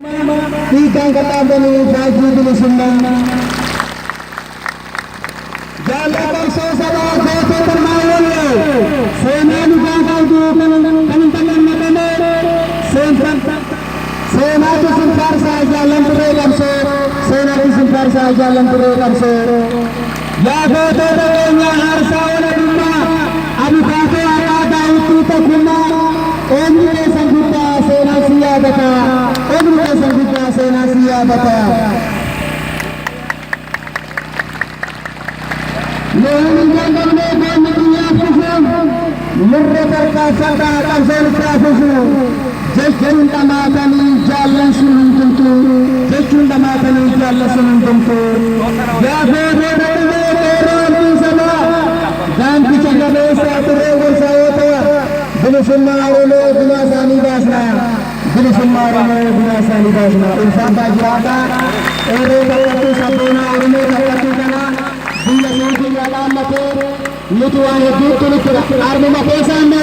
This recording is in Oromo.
Tigang katabani bagi bilisumma Jalakan sosara jasa termawal Sena nugakan tu kanantangan matane Sena tu simpar saja lempure kamse Sena tu simpar saja lempure kamse Ya goto denya harsawana dumma Adi kate akada itu takuma Omni ke sanggita sena siya bata Omni ke sanggita sena siya bata Lehin janggal medan dunia kusum Murre berkasata kamsel kafusum Jejun tamatani jalan sunun tentu Jejun tamatani jalan sunun tentu Ya bebe bebe teran disana Dan bicara desa terus saya Bilisumma arule binasani dasna Bilisumma arule binasani dasna Insan bajata Ere bakatu sabuna arule bakatu kana Bila suci alam mate Mutuan hidup tulis armu mate sana